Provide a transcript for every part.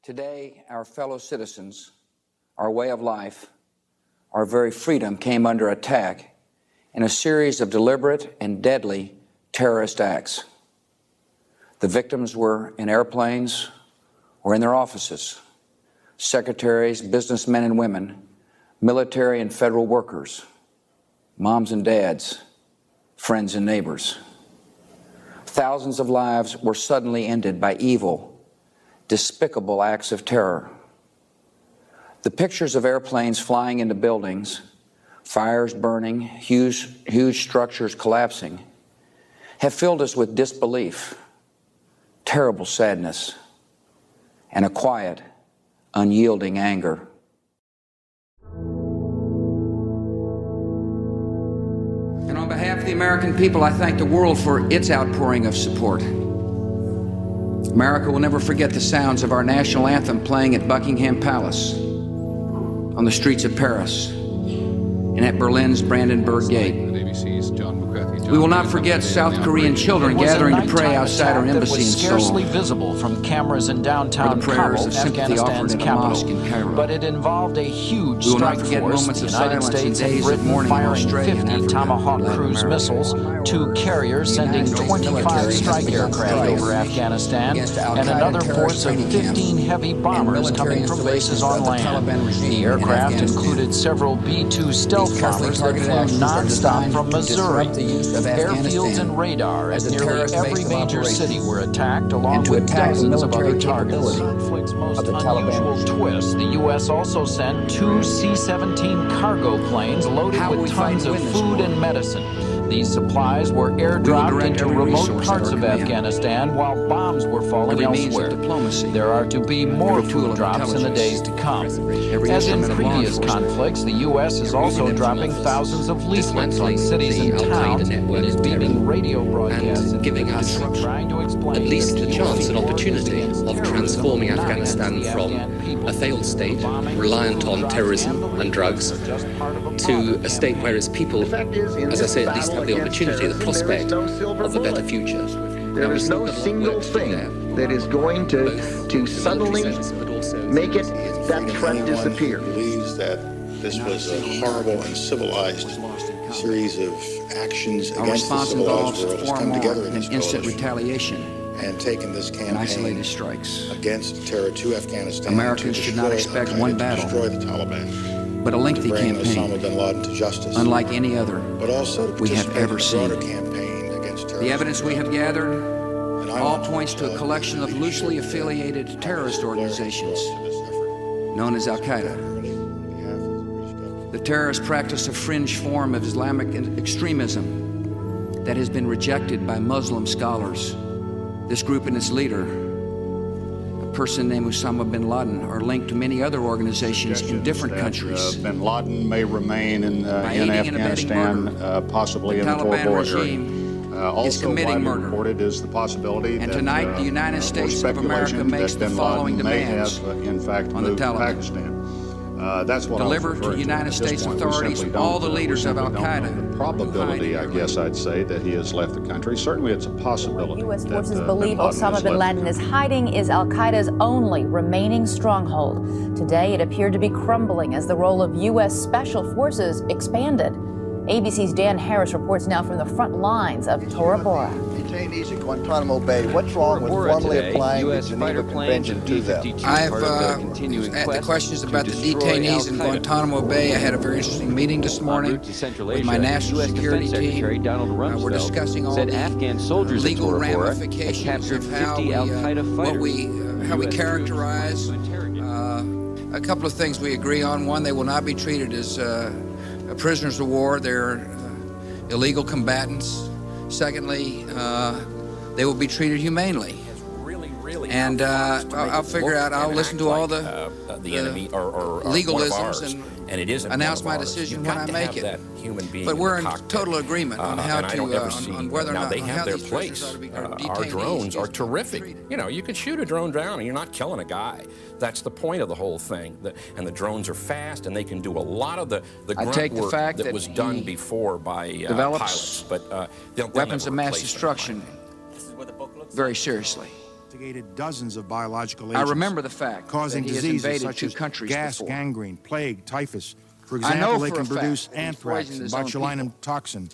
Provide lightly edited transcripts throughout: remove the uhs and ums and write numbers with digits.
Today, our fellow citizens, our way of life, our very freedom came under attack in a series of deliberate and deadly terrorist acts. The victims were in airplanes or in their offices, secretaries, businessmen and women, military and federal workers, moms and dads, friends and neighbors. Thousands of lives were suddenly ended by evil, despicable acts of terror. The pictures of airplanes flying into buildings, fires burning, huge structures collapsing, have filled us with disbelief, terrible sadness, and a quiet, unyielding anger. And on behalf of the American people, I thank the world for its outpouring of support. America will never forget the sounds of our national anthem playing at Buckingham Palace, on the streets of Paris, and at Berlin's Brandenburg Gate. We will not forget South Korean children gathering to pray outside our embassy in Seoul. Scarcely visible from cameras in downtown Kabul, Afghanistan's capital, but it involved a huge strike force, the United States and Britain firing 50 Tomahawk cruise missiles, 2 carriers sending 25 strike aircraft over Afghanistan, and another force of 15 heavy bombers coming from bases on land. The aircraft included several B-2 stealth bombers that flew non-stop from Missouri. Airfields and radar at nearly every major city were attacked, along with dozens of other targets. Conflict's most unusual twist, the U.S. also sent 2 C-17 cargo planes loaded with tons of food and medicine. These supplies were airdropped into remote parts of Afghanistan while bombs were falling elsewhere. There are to be more food drops in the days to come. As in previous conflicts, the U.S. is also dropping thousands of leaflets on cities and towns and is beaming radio broadcasts and giving us trying to explain at least a chance, an opportunity of transforming Afghanistan from a failed state reliant on terrorism and drugs to a state where its people, as I say, at least have the opportunity, the prospect of a better future. There is no single thing that is going to suddenly make it that threat disappear. Believes that this was a horrible and civilized series of actions against the civilized world has come together in this instant coalition retaliation and taken this campaign isolated strikes against terror to Afghanistan. Americans should not expect one battle, destroy the Taliban, but a lengthy to bring campaign, Osama bin Laden to justice, unlike any other but also to we have ever seen. campaign against terrorism. The evidence we have gathered all points to a collection of loosely affiliated terrorist organizations known as Al-Qaeda. The terrorist practice a fringe form of Islamic extremism that has been rejected by Muslim scholars. This group and its leader, a person named Osama bin Laden, are linked to many other organizations in different countries. Bin Laden may remain in Afghanistan, possibly in the Tor-Bor area. Also widely reported is the possibility and that tonight the United States of America makes the following demands in fact on the Taliban. Pakistan. That's what deliver to United States authorities all the leaders of Al-Qaeda. The probability, I guess I'd say, that he has left the country. Certainly it's a possibility. U.S. forces believe Osama bin Laden is hiding is Al-Qaeda's only remaining stronghold. Today it appeared to be crumbling as the role of U.S. Special Forces expanded. ABC's Dan Harris reports now from the front lines of Tora Bora. Detainees at Guantanamo Bay, what's wrong with formally applying the Geneva Convention to them? I have the questions about the detainees in Guantanamo Bay. I had a very interesting meeting this morning with my national security team. We're discussing all the Afghan soldiers legal ramifications of how we characterize. A couple of things we agree on. One, they will not be treated as prisoners of war. They're illegal combatants. Secondly, they will be treated humanely. And I'll figure out, I'll listen to all the enemy or legalisms and it is announce my decision when I make it. But we're in total agreement on how to, on whether or not they have their these place. Our drones are terrific. You know, you can shoot a drone down and you're not killing a guy. That's the point of the whole thing. And the drones are fast and they can do a lot of the grunt work that was done before by pilots. But weapons of mass destruction very seriously. Investigated dozens of biological I agents. remember the fact causing that he has diseases invaded such two as countries gas, before. gangrene, plague, typhus. For I know example, they for can a fact produce that he's anthrax poisoned and his own botulinum people. toxin.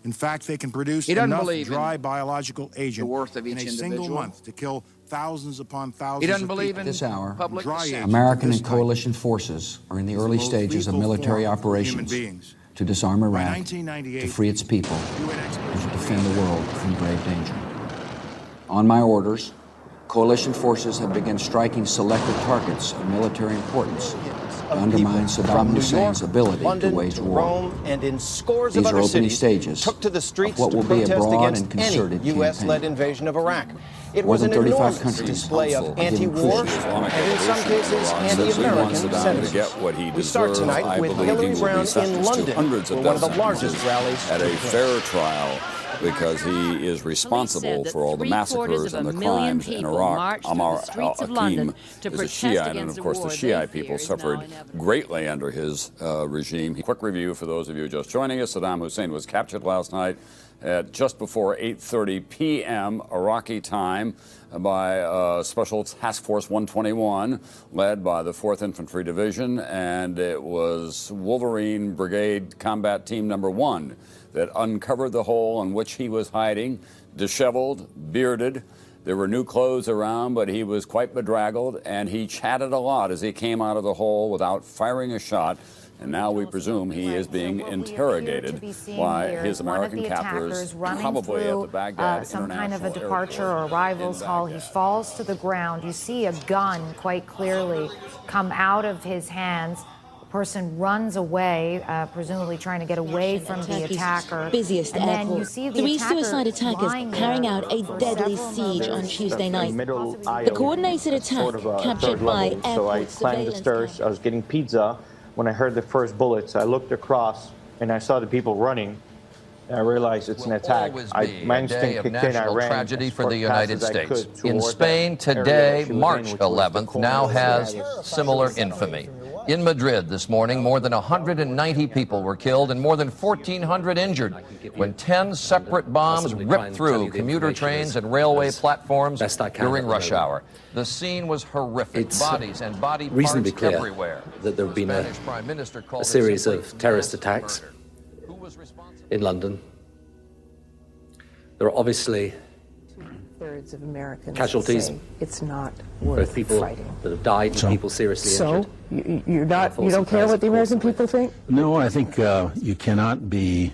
In fact, they can produce He doesn't enough believe dry in biological agent the worth of in each a single individual. month to kill thousands upon thousands He doesn't of believe people. in this hour, public Dry dissent. agent American of this and coalition forces are in the is early most stages of lethal military form for human operations beings. to disarm By Iraq, 1998, to free its people, UN and experts to agree defend the world from grave danger. On my orders, coalition forces have begun striking selected targets of military importance to undermine Saddam Hussein's ability to wage war. Rome, and in scores These of are other opening cities stages took to the streets of what to will be a protest broad against and concerted any U.S.-led campaign. invasion of Iraq. It More was than an 35 enormous countries display of are giving anti-war crucial and, in some cases, anti-American sentiment. We start tonight with Hillary Brown in London for one of the largest rallies at a fair trial, because he is responsible for all the massacres and the crimes in Iraq. Ammar al-Hakim is a Shiite, and of course the Shiite people suffered greatly under his regime. Quick review for those of you just joining us. Saddam Hussein was captured last night at just before 8:30 p.m. Iraqi time by Special Task Force 121, led by the 4th Infantry Division, and it was Wolverine Brigade Combat Team Number 1 that uncovered the hole in which he was hiding, disheveled, bearded. There were new clothes around, but he was quite bedraggled, and he chatted a lot as he came out of the hole without firing a shot. And now we presume he is being interrogated by his American captors, probably at the Baghdad some kind of a International departure or Airport arrivals in hall. He Baghdad. falls to the ground. You see a gun quite clearly come out of his hands. The person runs away, presumably trying to get away from the attacker. Busiest and then airport. you see the Three attacker suicide attackers lying carrying there out a for deadly several siege on moments. Tuesday night. The coordinated attack captured by airport So I climbed the stairs. I was getting pizza. When I heard the first bullets, I looked across and I saw the people running. And I realized it's an attack. I managed to kick in. I ran tragedy for the as United fast as I States. could In toward Spain that area today, that she was in, March which was the 11th, corner now of the has city. similar infamy. In Madrid this morning, more than 190 people were killed and more than 1,400 injured when 10 separate bombs ripped through commuter trains and railway platforms during rush hour. The scene was horrific. Bodies and body Reasonably parts clear everywhere. that there have been Spanish Prime Minister called a it series simply of terrorist mass attacks murder. Who was responsible? in London. There are obviously Two-thirds of Americans casualties, say it's not both worth people fighting. that have died and people seriously So injured. you don't care what the American people think? No, I think you cannot be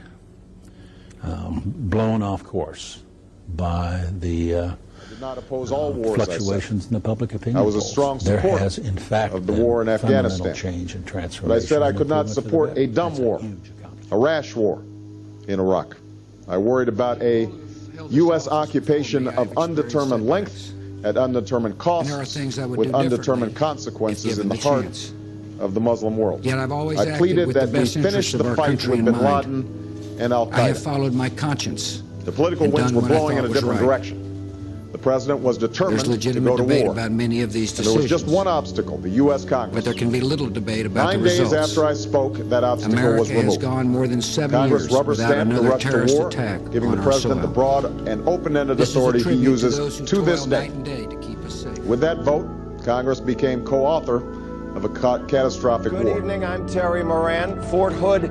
blown off course by the did not oppose all wars, fluctuations in the public opinion. I was a polls. strong There supporter has, in fact, of the war in been fundamental Afghanistan. change and transformation. But I said I and could not improvement for the support a better. dumb That's war, huge accomplishment. a rash war in Iraq. I worried about a U.S. occupation of undetermined length at undetermined costs with undetermined consequences in the heart of the Muslim world. Yet I've always I acted pleaded with that the we best finish interests of the our fight country with in bin mind. Laden and Al I have Qaeda. followed my conscience. The political and winds done were what I blowing in a thought was different right. direction. The president was determined There's to legitimate go to debate war. about many of these And there was decisions. just one obstacle, the U.S. Congress. But there can be little debate about 9 the days results. after I spoke, that obstacle America was has removed. gone more than 7 Congress years rubber without stamped the another rush to terrorist war, attack giving on the our president the soil. broad and open-ended This is a authority he tribute to uses those who to this toil day. night and day to keep us safe. With that vote, Congress became co-author of a catastrophic Good war. evening, I'm Terry Moran. Fort Hood,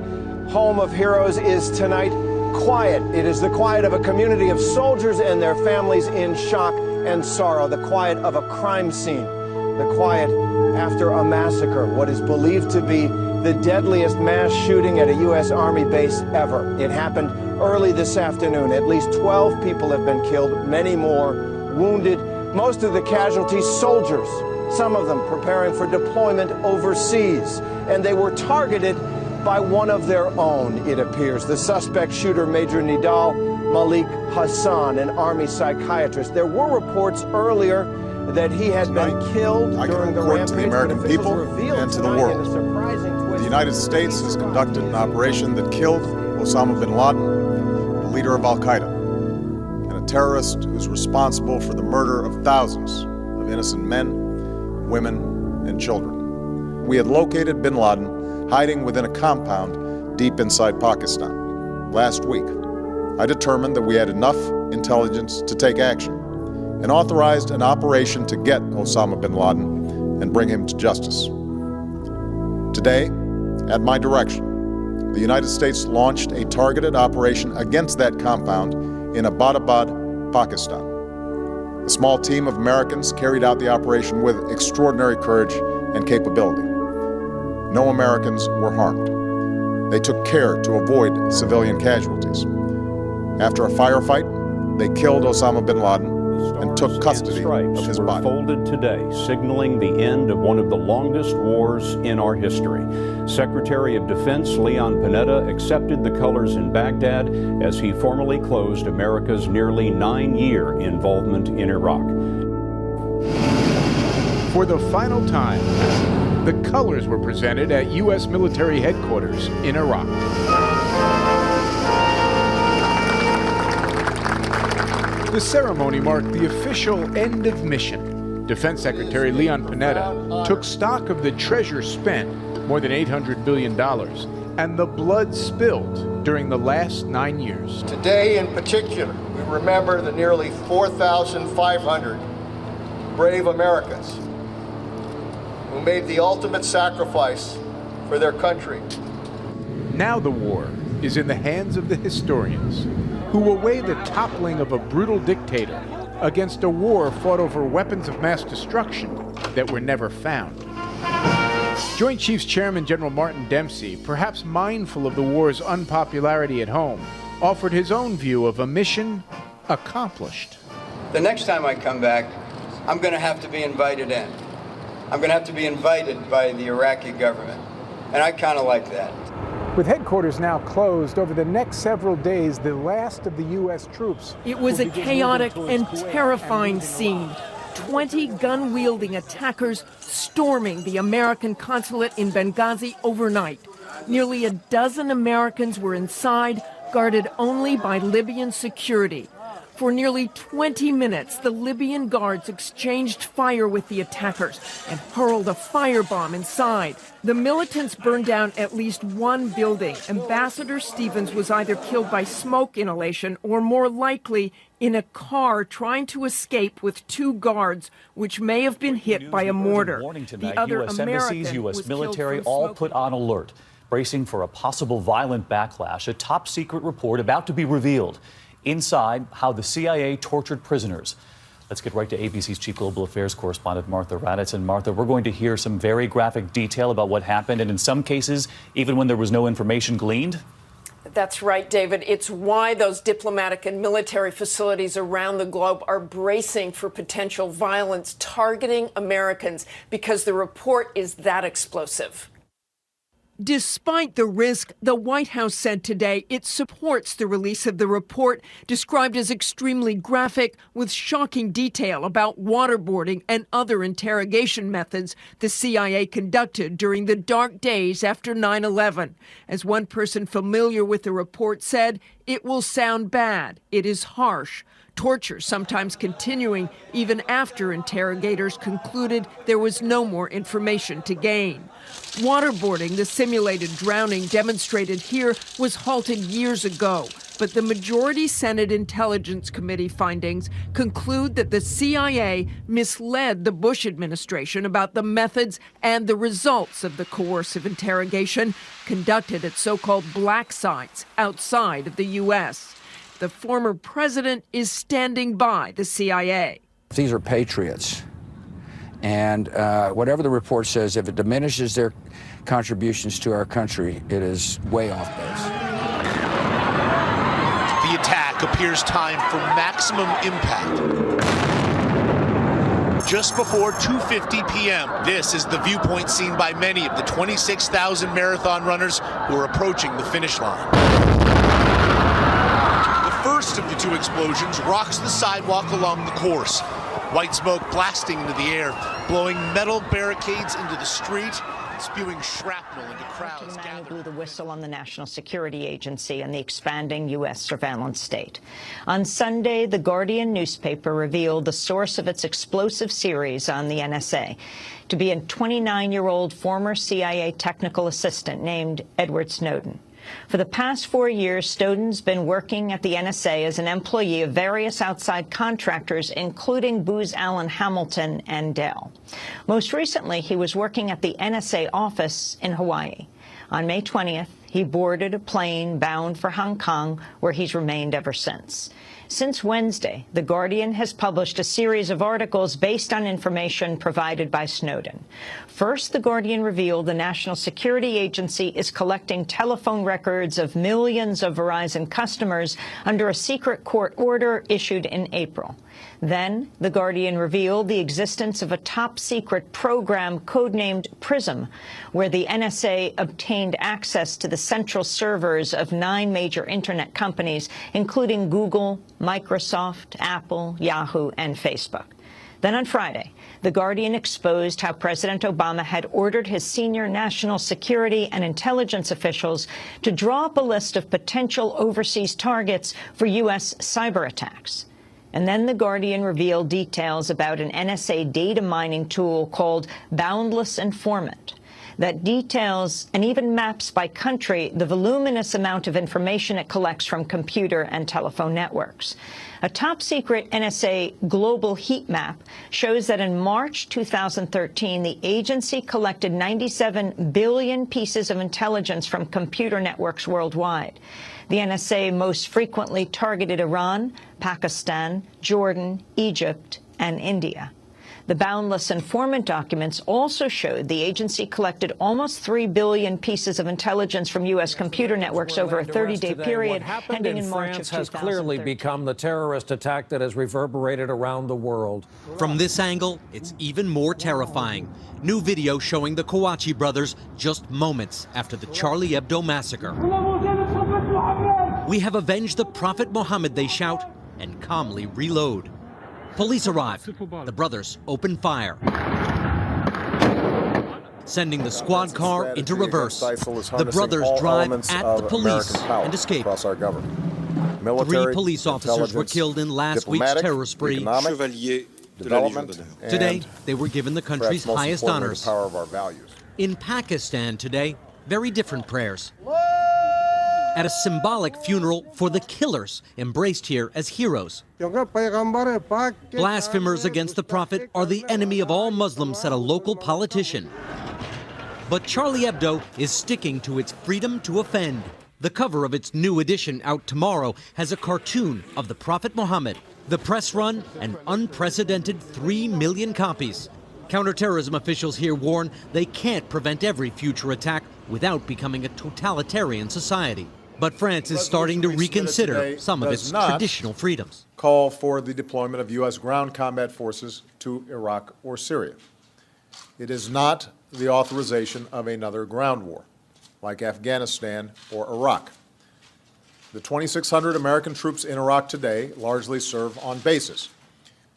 home of heroes, is tonight quiet. It is the quiet of a community of soldiers and their families in shock and sorrow, the quiet of a crime scene, the quiet after a massacre, what is believed to be the deadliest mass shooting at a U.S. Army base ever. It happened early this afternoon. At least 12 people have been killed, many more wounded. Most of the casualties, soldiers, some of them preparing for deployment overseas. And they were targeted by one of their own, it appears. The suspect shooter, Major Nidal Malik Hassan, an Army psychiatrist. There were reports earlier that he had been killed during the rampage. To the American people and to the world. The United States has conducted an operation that killed Osama bin Laden, the leader of Al Qaeda, and a terrorist who's responsible for the murder of thousands of innocent men, women, and children. We had located bin Laden hiding within a compound deep inside Pakistan. Last week, I determined that we had enough intelligence to take action. and authorized an operation to get Osama bin Laden and bring him to justice. Today, at my direction, the United States launched a targeted operation against that compound in Abbottabad, Pakistan. A small team of Americans carried out the operation with extraordinary courage and capability. No Americans were harmed. They took care to avoid civilian casualties. After a firefight, they killed Osama bin Laden and took custody of his body. Folded today, signaling the end of one of the longest wars in our history. Secretary of Defense Leon Panetta accepted the colors in Baghdad as he formally closed America's nearly 9-year involvement in Iraq. For the final time, the colors were presented at U.S. military headquarters in Iraq. The ceremony marked the official end of mission. Defense Secretary Leon Panetta took stock of the treasure spent, more than $800 billion, and the blood spilled during the last 9 years. Today in particular, we remember the nearly 4,500 brave Americans who made the ultimate sacrifice for their country. Now the war is in the hands of the historians, who will weigh the toppling of a brutal dictator against a war fought over weapons of mass destruction that were never found. Joint Chiefs Chairman General Martin Dempsey, perhaps mindful of the war's unpopularity at home, offered his own view of a mission accomplished. The next time I come back, I'm going to have to be invited in. I'm going to have to be invited by the Iraqi government, and I kind of like that. With headquarters now closed, over the next several days, the last of the U.S. troops. It was a chaotic and terrifying scene. 20 gun-wielding attackers storming the American consulate in Benghazi overnight. Nearly a dozen Americans were inside, guarded only by Libyan security. For nearly 20 minutes, the Libyan guards exchanged fire with the attackers and hurled a firebomb inside. The militants burned down at least one building. Ambassador Stevens was either killed by smoke inhalation or, more likely, in a car trying to escape with 2 guards, which may have been hit by a mortar. The other U.S. embassies, U.S. military, all put on alert, bracing for a possible violent backlash. A top-secret report about to be revealed. Inside, how the CIA tortured prisoners. Let's get right to ABC's Chief Global Affairs correspondent, Martha Raddatz. And Martha, we're going to hear some very graphic detail about what happened, and in some cases, even when there was no information gleaned. That's right, David. It's why those diplomatic and military facilities around the globe are bracing for potential violence targeting Americans, because the report is that explosive. Despite the risk, the White House said today it supports the release of the report, described as extremely graphic, with shocking detail about waterboarding and other interrogation methods the CIA conducted during the dark days after 9/11. As one person familiar with the report said, it will sound bad. It is harsh. Torture sometimes continuing even after interrogators concluded there was no more information to gain. Waterboarding, the simulated drowning demonstrated here, was halted years ago. But the majority Senate Intelligence Committee findings conclude that the CIA misled the Bush administration about the methods and the results of the coercive interrogation conducted at so-called black sites outside of the U.S. The former president is standing by the CIA. These are patriots. And whatever the report says, if it diminishes their contributions to our country, it is way off base. The attack appears timed for maximum impact. Just before 2:50 p.m., this is the viewpoint seen by many of the 26,000 marathon runners who are approaching the finish line. The first of the 2 explosions rocks the sidewalk along the course. White smoke blasting into the air, blowing metal barricades into the street, spewing shrapnel into crowds gathered. Blew the whistle on the National Security Agency and the expanding U.S. surveillance state. On Sunday, the Guardian newspaper revealed the source of its explosive series on the NSA to be a 29-year-old former CIA technical assistant named Edward Snowden. For the past 4 years, Snowden's been working at the NSA as an employee of various outside contractors, including Booz Allen Hamilton and Dell. Most recently, he was working at the NSA office in Hawaii. On May 20th, he boarded a plane bound for Hong Kong, where he's remained ever since. Since Wednesday, The Guardian has published a series of articles based on information provided by Snowden. First, The Guardian revealed the National Security Agency is collecting telephone records of millions of Verizon customers under a secret court order issued in April. Then, The Guardian revealed the existence of a top-secret program codenamed PRISM, where the NSA obtained access to the central servers of 9 major Internet companies, including Google, Microsoft, Apple, Yahoo, and Facebook. Then on Friday, The Guardian exposed how President Obama had ordered his senior national security and intelligence officials to draw up a list of potential overseas targets for U.S. cyber attacks. And then The Guardian revealed details about an NSA data mining tool called Boundless Informant that details and even maps by country the voluminous amount of information it collects from computer and telephone networks. A top-secret NSA global heat map shows that in March 2013, the agency collected 97 billion pieces of intelligence from computer networks worldwide. The NSA most frequently targeted Iran, Pakistan, Jordan, Egypt, and India. The Boundless Informant documents also showed the agency collected almost 3 billion pieces of intelligence from U.S. computer networks over a 30-day period ending in March of 2013. Has clearly become the terrorist attack that has reverberated around the world. From this angle, it's even more terrifying. New video showing the Kouachi brothers just moments after the Charlie Hebdo massacre. We have avenged the Prophet Muhammad, they shout, and calmly reload. Police arrive. The brothers open fire, sending the squad car into reverse. The brothers drive at the police and escape. 3 police officers were killed in last week's terror spree. Today, they were given the country's highest honors. In Pakistan today, very different prayers. At a symbolic funeral for the killers, embraced here as heroes. Blasphemers against the Prophet are the enemy of all Muslims, said a local politician. But Charlie Hebdo is sticking to its freedom to offend. The cover of its new edition, out tomorrow, has a cartoon of the Prophet Muhammad. The press run, an unprecedented 3 million copies. Counterterrorism officials here warn they can't prevent every future attack without becoming a totalitarian society. But France is starting to reconsider some of its traditional freedoms. Call for the deployment of U.S. ground combat forces to Iraq or Syria. It is not the authorization of another ground war, like Afghanistan or Iraq. The 2,600 American troops in Iraq today largely serve on bases.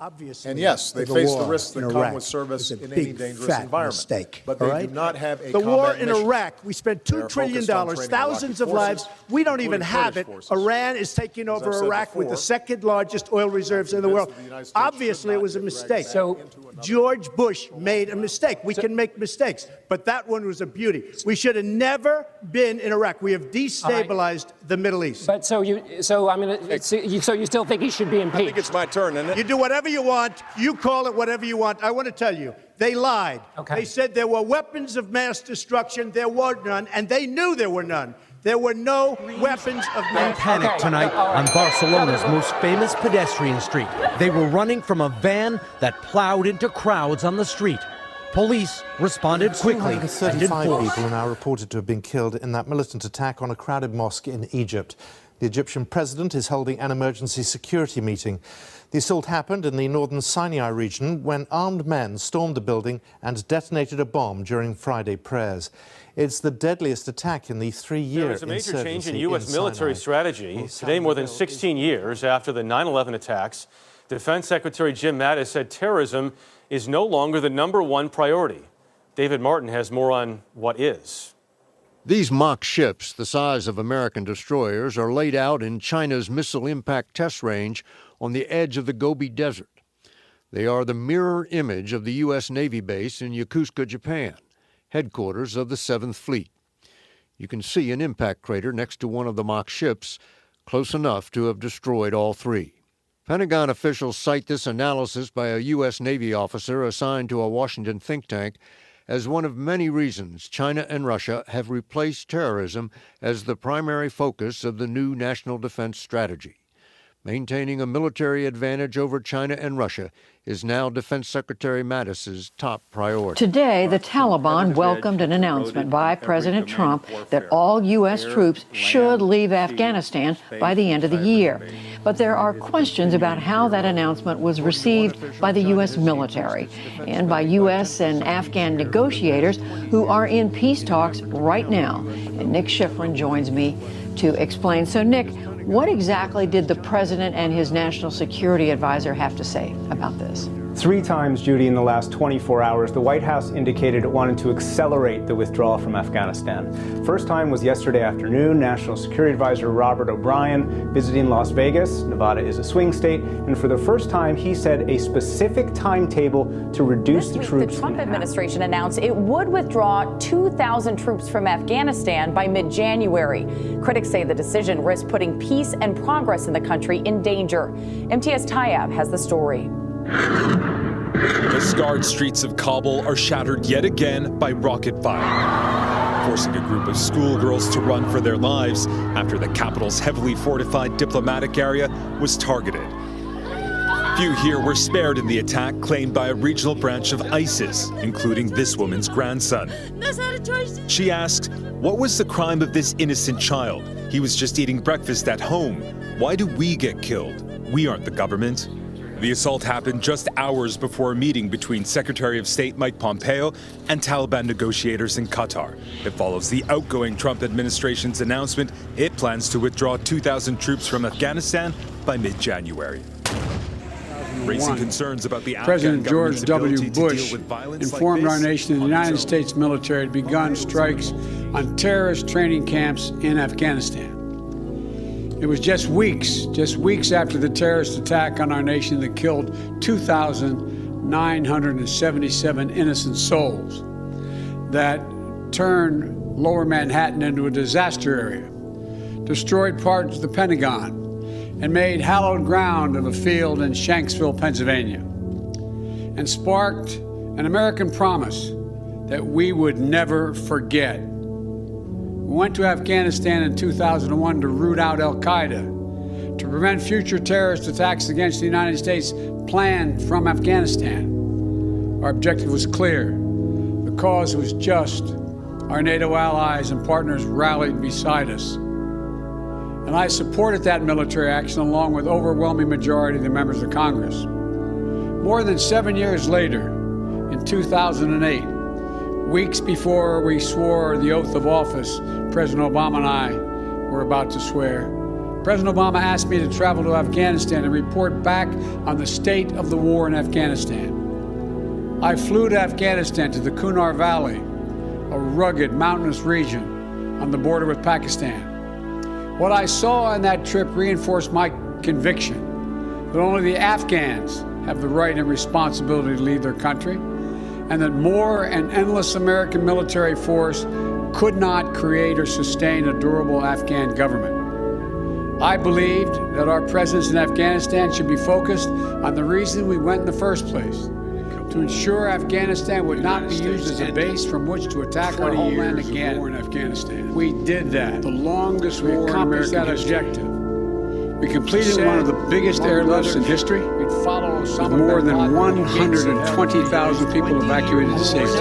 Obviously, and yes, they face the risks that come with service in any dangerous environment. Mistake, but they do not have a the war in mission. Iraq, we spent $2 trillion, thousands of lives. We don't even have it. Iran is taking over Iraq with the second largest oil reserves in the world. Obviously, it was a mistake. So George Bush made a mistake. We can make mistakes, but that one was a beauty. We should have never been in Iraq. We have destabilized the Middle East. But so you still think he should be impeached? I think it's my turn, isn't it? You do whatever you want. You call it whatever you want. I want to tell you, they lied. Okay. They said there were weapons of mass destruction. There were none, and they knew there were none. There were no weapons of mass destruction. Panic tonight on Barcelona's most famous pedestrian street. They were running from a van that plowed into crowds on the street. Police responded quickly. 35 people are now reported to have been killed in that militant attack on a crowded mosque in Egypt. The Egyptian president is holding an emergency security meeting. The assault happened in the northern Sinai region when armed men stormed the building and detonated a bomb during Friday prayers. It's the deadliest attack in the 3-year insurgency. There is a major change in U.S. military strategy. Today, more than 16 years after the 9/11 attacks, Defense Secretary Jim Mattis said terrorism is no longer the #1 priority. David Martin has more on what is. These mock ships, the size of American destroyers, are laid out in China's missile impact test range on the edge of the Gobi Desert. They are the mirror image of the U.S. Navy base in Yokosuka, Japan, headquarters of the 7th Fleet. You can see an impact crater next to one of the mock ships, close enough to have destroyed all three. Pentagon officials cite this analysis by a U.S. Navy officer assigned to a Washington think tank as one of many reasons China and Russia have replaced terrorism as the primary focus of the new national defense strategy. Maintaining a military advantage over China and Russia is now Defense Secretary Mattis's top priority. Today, the Taliban welcomed an announcement by President Trump that all U.S. troops should leave Afghanistan by the end of the year. But there are questions about how that announcement was received by the U.S. military and by U.S. and Afghan negotiators who are in peace talks right now. And Nick Schifrin joins me to explain. So, Nick, what exactly did the president and his national security advisor have to say about this? 3 times, Judy, in the last 24 hours, the White House indicated it wanted to accelerate the withdrawal from Afghanistan. First time was yesterday afternoon. National Security Advisor Robert O'Brien visiting Las Vegas. Nevada is a swing state. And for the first time, he said a specific timetable to reduce the troops. The Trump administration announced it would withdraw 2,000 troops from Afghanistan by mid-January. Critics say the decision risks putting peace and progress in the country in danger. MTS Tayyab has the story. The scarred streets of Kabul are shattered yet again by rocket fire, forcing a group of schoolgirls to run for their lives after the capital's heavily fortified diplomatic area was targeted. Few here were spared in the attack claimed by a regional branch of ISIS, including this woman's grandson. She asked, "What was the crime of this innocent child? He was just eating breakfast at home. Why do we get killed? We aren't the government." The assault happened just hours before a meeting between Secretary of State Mike Pompeo and Taliban negotiators in Qatar. It follows the outgoing Trump administration's announcement it plans to withdraw 2,000 troops from Afghanistan by mid-January. Raising concerns about the President George W. Bush informed our nation that the United States military had begun strikes on terrorist training camps in Afghanistan. It was just weeks after the terrorist attack on our nation that killed 2,977 innocent souls, that turned Lower Manhattan into a disaster area, destroyed parts of the Pentagon, and made hallowed ground of a field in Shanksville, Pennsylvania, and sparked an American promise that we would never forget. We went to Afghanistan in 2001 to root out al-Qaeda, to prevent future terrorist attacks against the United States planned from Afghanistan. Our objective was clear. The cause was just. Our NATO allies and partners rallied beside us. And I supported that military action along with overwhelming majority of the members of Congress. More than 7 years later, in 2008, weeks before we swore the oath of office, President Obama and I were about to swear, President Obama asked me to travel to Afghanistan and report back on the state of the war in Afghanistan. I flew to Afghanistan to the Kunar Valley, a rugged mountainous region on the border with Pakistan. What I saw in that trip reinforced my conviction that only the Afghans have the right and responsibility to lead their country, and that more and endless American military force could not create or sustain a durable Afghan government. I believed that our presence in Afghanistan should be focused on the reason we went in the first place, to ensure Afghanistan would not be used as a base from which to attack our homeland again. War in Afghanistan. We did that. The longest war in American objective. We completed one of the biggest airlifts in history, with more than 120,000 people evacuated to safety.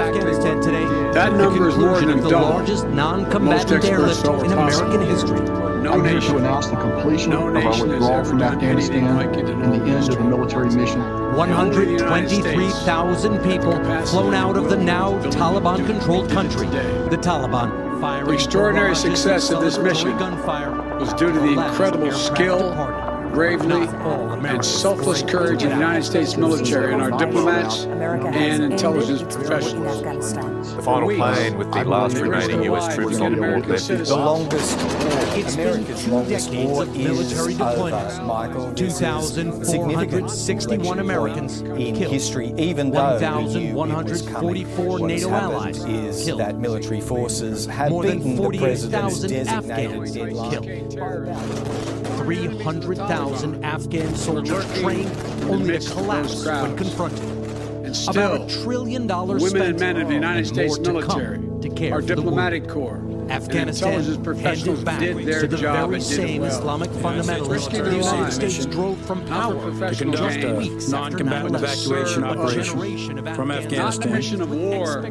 That number is more than double the largest non-combatant airlift in American history. I'm here to announce the completion of our withdrawal from Afghanistan and the end of the military mission. 123,000 people flown out of the now Taliban-controlled country. The Taliban firing. The extraordinary success of this mission was due to the incredible skill, bravely and selfless courage of the United States military and our diplomats and intelligence professionals. The final plane with the last remaining U.S. troops on board left. The longest war, It's America's been 2 longest decades war of military is deployment. over, Michael. This is 2,461 Americans in killed. history, even though we knew it was coming. 1,144 What has NATO happened allies is killed. that military forces have More beaten than the president's 48,000 designated Afghans deadline. killed. 300,000 Afghan soldiers trained only to collapse when confronted. And About still, $1 trillion women spent and men of the United and States more to military, come to care our for the diplomatic corps, Afghanistan and intelligence professionals handed back did their to the job very and did same it well. Islamic fundamentalists Risking the their United lives. States drove from power To conduct just a weeks after non-combatant 9/11. evacuation A operation generation of from Afghans. Not the mission of war,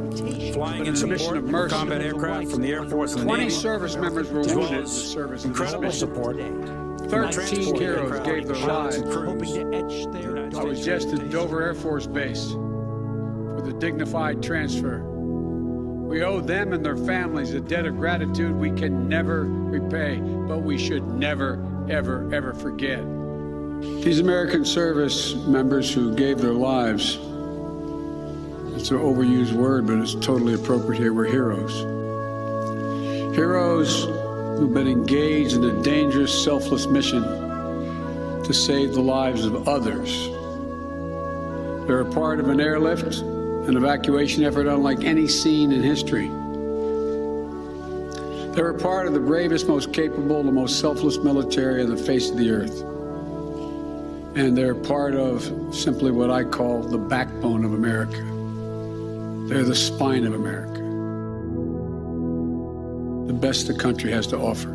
flying but in the mission support of of mercy. combat aircraft from the Air Force and the 20 Navy. service members were as well wounded in the as service of this incredible mission. support. 13 heroes gave their lives. Hoping to etch their I was just at Dover Air Force Base for the dignified transfer. We owe them and their families a debt of gratitude we can never repay, but we should never, ever, ever forget. These American service members who gave their lives, it's an overused word, but it's totally appropriate here, were heroes. Heroes who've been engaged in a dangerous, selfless mission to save the lives of others. They're a part of an airlift, an evacuation effort unlike any seen in history. They're a part of the bravest, most capable, the most selfless military on the face of the earth. And they're part of simply what I call the backbone of America. They're the spine of America. The best the country has to offer.